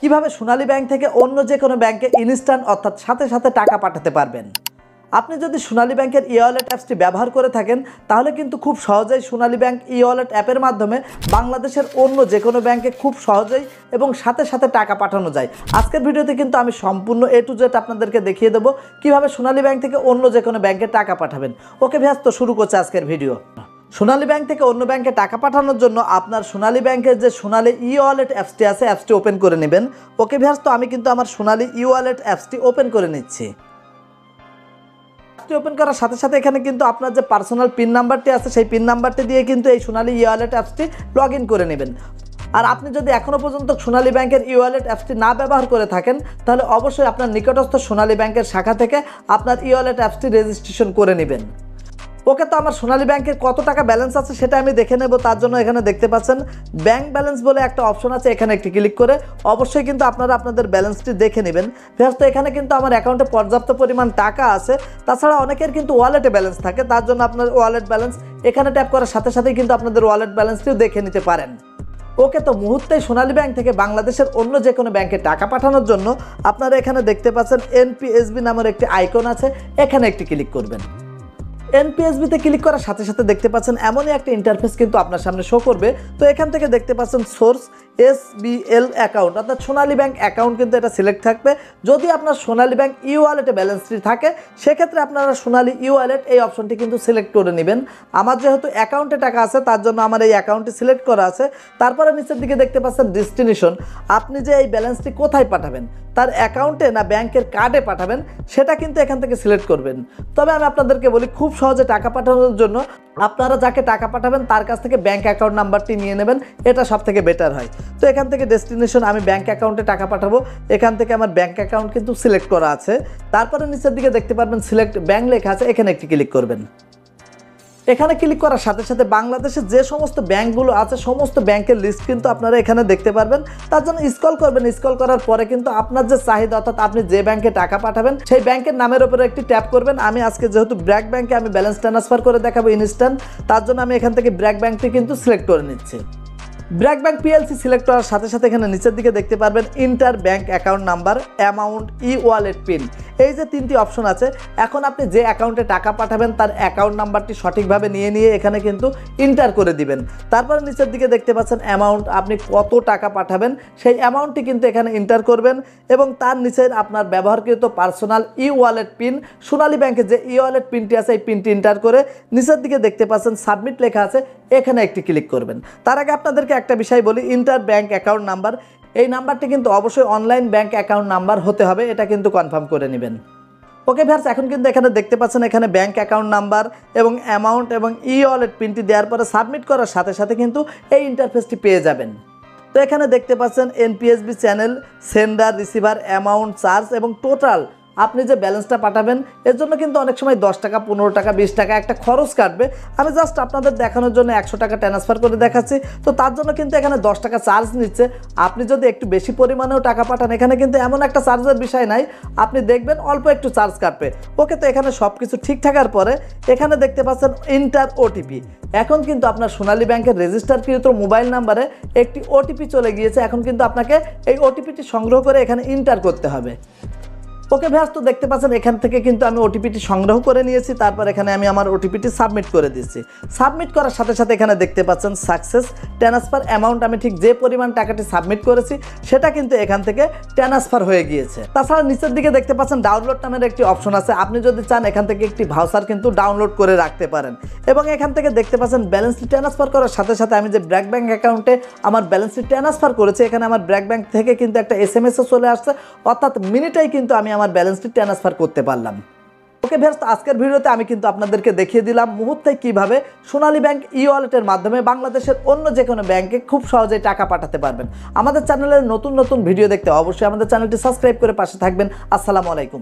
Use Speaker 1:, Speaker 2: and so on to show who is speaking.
Speaker 1: কিভাবে সোনালী ব্যাংক থেকে অন্য যে কোনো ব্যাংকে ইনস্ট্যান্ট অর্থাৎ সাথে সাথে টাকা পাঠাতে পারবেন। আপনি যদি সোনালী ব্যাংকের ই-ওয়ালেট অ্যাপসটি ব্যবহার করে থাকেন তাহলে কিন্তু খুব সহজেই সোনালী ব্যাংক ই-ওয়ালেট অ্যাপের মাধ্যমে বাংলাদেশের অন্য যে কোনো ব্যাংকে খুব সহজেই এবং সাথে সাথে টাকা পাঠানো যায়। আজকের ভিডিওতে কিন্তু আমি সম্পূর্ণ A to Z আপনাদেরকে দেখিয়ে দেবো কিভাবে সোনালী ব্যাংক থেকে অন্য যে কোনো ব্যাংকে টাকা পাঠাবেন। ওকে ভিউয়ার্স, তো শুরু করছে আজকের ভিডিও। সোনালী ব্যাংক থেকে অন্য ব্যাংকে টাকা পাঠানোর জন্য আপনার সোনালী ব্যাংকের যে সোনালী ই-ওয়ালেট অ্যাপসটি আছে অ্যাপসটি ওপেন করে নেবেন। ওকে ভিউয়ার্স, তো আমি কিন্তু আমার সোনালী ই-ওয়ালেট অ্যাপসটি ওপেন করে নিচ্ছি। ওপেন করার সাথে সাথে এখানে কিন্তু আপনার যে পার্সোনাল পিন নাম্বারটি আছে সেই পিন নাম্বারটি দিয়ে কিন্তু এই সোনালী ই-ওয়ালেট অ্যাপসটি লগ ইন করে নেবেন। আর আপনি যদি এখনও পর্যন্ত সোনালী ব্যাংকের ই-ওয়ালেট অ্যাপসটি না ব্যবহার করে থাকেন তাহলে অবশ্যই আপনার নিকটস্থ সোনালী ব্যাংকের শাখা থেকে আপনার ই-ওয়ালেট অ্যাপসটি রেজিস্ট্রেশন করে নেবেন। ওকে, তো আমার সোনালী ব্যাংকের কত টাকা ব্যালেন্স আছে সেটা আমি দেখে নেব। তার জন্য এখানে দেখতে পাচ্ছেন ব্যাংক ব্যালেন্স বলে একটা অপশন আছে, এখানে একটি ক্লিক করে অবশ্যই কিন্তু আপনারা আপনাদের ব্যালেন্সটি দেখে নেবেন। তো এখানে কিন্তু আমার অ্যাকাউন্টে পর্যাপ্ত পরিমাণ টাকা আছে। তাছাড়া অনেকের কিন্তু ওয়ালেটে ব্যালেন্স থাকে, তার জন্য আপনার ওয়ালেট ব্যালেন্স এখানে ট্যাপ করার সাথে সাথেই কিন্তু আপনাদের ওয়ালেট ব্যালেন্সটিও দেখে নিতে পারেন। ওকে, তো মুহূর্তেই সোনালী ব্যাংক থেকে বাংলাদেশের অন্য যে কোনো ব্যাংকে টাকা পাঠানোর জন্য আপনারা এখানে দেখতে পাচ্ছেন NPSB নামের একটি আইকন আছে, এখানে একটি ক্লিক করবেন। NPSB-তে ক্লিক করার সাথে সাথে দেখতে পাচ্ছেন এমনই একটা ইন্টারফেস কিন্তু আপনার সামনে শো করবে। তো এখান থেকে দেখতে পাচ্ছেন সোর্স SBL অ্যাকাউন্ট অর্থাৎ সোনালী ব্যাংক অ্যাকাউন্ট কিন্তু এটা সিলেক্ট থাকবে। যদি আপনার সোনালী ব্যাংক ই-ওয়ালেটে ব্যালেন্সটি থাকে সেক্ষেত্রে আপনারা সোনালী ই-ওয়ালেট এই অপশনটি কিন্তু সিলেক্ট করে নেবেন। আমার যেহেতু অ্যাকাউন্টে টাকা আছে তার জন্য আমার এই অ্যাকাউন্টটি সিলেক্ট করা আছে। তারপরে নিচের দিকে দেখতে পাচ্ছেন ডেস্টিনেশন, আপনি যে এই ব্যালেন্সটি কোথায় পাঠাবেন, তার অ্যাকাউন্টে না ব্যাংকের কার্ডে পাঠাবেন সেটা কিন্তু এখান থেকে সিলেক্ট করবেন। তবে আমি আপনাদেরকে বলি খুব সহজে টাকা পাঠানোর জন্য আপনারা যাকে টাকা পাঠাবেন তার কাছ থেকে ব্যাংক অ্যাকাউন্ট নাম্বারটি নিয়ে নেবেন, এটা সব থেকে বেটার হয়। তো এখান থেকে ডেস্টিনেশন আমি ব্যাংক অ্যাকাউন্টে টাকা পাঠাবো, এখান থেকে আমার ব্যাংক অ্যাকাউন্ট কিন্তু সিলেক্ট করা আছে। তারপরে নিচের দিকে দেখতে পারবেন সিলেক্ট ব্যাংক লেখা আছে, এখানে একটি ক্লিক করবেন। এখানে ক্লিক করার সাথে সাথে বাংলাদেশের যে সমস্ত ব্যাংকগুলো আছে সমস্ত ব্যাংকের লিস্ট কিন্তু আপনারা এখানে দেখতে পারবেন। তার জন্য স্ক্রল করবেন, স্ক্রল করার পরে কিন্তু আপনার যে চাহিদা অর্থাৎ আপনি যে ব্যাংকে টাকা পাঠাবেন সেই ব্যাংকের নামের উপরে একটি ট্যাপ করবেন। আমি আজকে যেহেতু ব্র্যাক ব্যাংকে আমি ব্যালেন্স ট্রান্সফার করে দেখাবো ইনস্ট্যান্ট, তার জন্য আমি এখান থেকে ব্র্যাক ব্যাংকটি কিন্তু সিলেক্ট করে নিচ্ছি। ব্র্যাক ব্যাংক PLC সিলেক্ট করার সাথে সাথে এখানে নিচের দিকে দেখতে পারবেন inter bank account number, amount, e wallet pin, এই যে তিনটি অপশন আছে। এখন আপনি যে অ্যাকাউন্টে টাকা পাঠাবেন তার অ্যাকাউন্ট নাম্বারটি সঠিকভাবে নিয়ে এখানে কিন্তু ইন্টার করে দিবেন। তারপর নিচের দিকে দেখতে পাচ্ছেন অ্যামাউন্ট, আপনি কত টাকা পাঠাবেন সেই অ্যামাউন্টটি কিন্তু এখানে ইন্টার করবেন এবং তার নিচের আপনার ব্যবহারকৃত পার্সোনাল ই-ওয়ালেট পিন, সোনালী ব্যাংকের যে ই-ওয়ালেট পিনটি আছে এই পিনটি ইন্টার করে নিচের দিকে দেখতে পাচ্ছেন সাবমিট লেখা আছে, এখানে একটি ক্লিক করবেন। তার আগে আপনাদেরকে একটা বিষয় বলি, ইন্টার ব্যাংক অ্যাকাউন্ট নাম্বার এই নাম্বারটি কিন্তু অবশ্যই অনলাইন ব্যাংক অ্যাকাউন্ট নাম্বার হতে হবে, এটা কিন্তু কনফার্ম করে নেবেন। ওকে ভিউয়ার্স, এখন কিন্তু এখানে দেখতে পাচ্ছেন এখানে ব্যাংক অ্যাকাউন্ট নাম্বার এবং অ্যামাউন্ট এবং ই-ওয়ালেট পিনটি দেওয়ার পরে সাবমিট করার সাথে সাথে কিন্তু এই ইন্টারফেসটি পেয়ে যাবেন। তো এখানে দেখতে পাচ্ছেন NPSB channel, sender, receiver, amount, charge এবং টোটাল আপনি যে ব্যালেন্সটা পাঠাবেন এর জন্য কিন্তু অনেক সময় 10 টাকা, 15 টাকা, 20 টাকা একটা খরচ কাটবে। আমি জাস্ট আপনাদের দেখানোর জন্য 100 টাকা ট্রান্সফার করে দেখাচ্ছি। তো তার জন্য কিন্তু এখানে 10 টাকা চার্জ নিচ্ছে। আপনি যদি একটু বেশি পরিমাণেও টাকা পাঠান এখানে কিন্তু এমন একটা চার্জের বিষয় নাই, আপনি দেখবেন অল্প একটু চার্জ কাটবে। ওকে, তো এখানে সব কিছু ঠিক থাকার পরে এখানে দেখতে পাচ্ছেন ইন্টার OTP। এখন কিন্তু আপনার সোনালী ব্যাংকের রেজিস্টারকৃত মোবাইল নাম্বারে একটি OTP চলে গিয়েছে। এখন কিন্তু আপনাকে এই OTPটি সংগ্রহ করে এখানে ইন্টার করতে হবে। ওকে ভিউয়ার্স, তো দেখতে পাচ্ছেন এখান থেকে কিন্তু আমি OTPটি সংগ্রহ করে নিয়েছি। তারপর এখানে আমি আমার OTPটি সাবমিট করে দিচ্ছি। সাবমিট করার সাথে সাথে এখানে দেখতে পাচ্ছেন সাকসেস ট্রান্সফার অ্যামাউন্ট, আমি ঠিক যে পরিমাণ টাকাটি সাবমিট করেছি সেটা কিন্তু এখান থেকে ট্রান্সফার হয়ে গিয়েছে। তাছাড়া নিচের দিকে দেখতে পাচ্ছেন ডাউনলোড নামের একটি অপশন আছে, আপনি যদি চান এখান থেকে একটি ভাউচার কিন্তু ডাউনলোড করে রাখতে পারেন। এবং এখান থেকে দেখতে পাচ্ছেন ব্যালেন্সটি ট্রান্সফার করার সাথে সাথে আমি যে ব্র্যাক ব্যাংক অ্যাকাউন্টে আমার ব্যালেন্সটি ট্রান্সফার করেছি এখানে আমার ব্র্যাক ব্যাংক থেকে কিন্তু একটা SMS চলে আসছে, অর্থাৎ মিনিটেই কিন্তু আমি আমার ব্যালেন্সটি ট্রান্সফার করতে পারলাম। ওকে ভিউয়ার্স, আজকের ভিডিওতে আমি কিন্তু আপনাদেরকে দেখিয়ে দিলাম মুহূর্তে কিভাবে সোনালী ব্যাংক ই-ওয়ালেটের মাধ্যমে বাংলাদেশের অন্য যে কোনো ব্যাংকে খুব সহজেই টাকা পাঠাতে পারবেন। আমাদের চ্যানেলের নতুন নতুন ভিডিও দেখতে অবশ্যই আমাদের চ্যানেলটি সাবস্ক্রাইব করে পাশে থাকবেন। আসসালামু আলাইকুম।